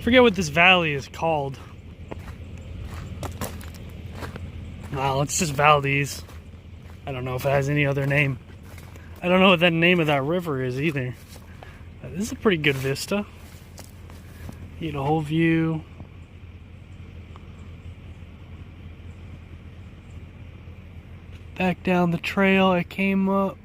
Forget what this valley is called. Well, it's just Valdez. I don't know if it has any other name. I don't know what the name of that river is either. This is a pretty good vista. You get a whole view. Back down the trail I came up.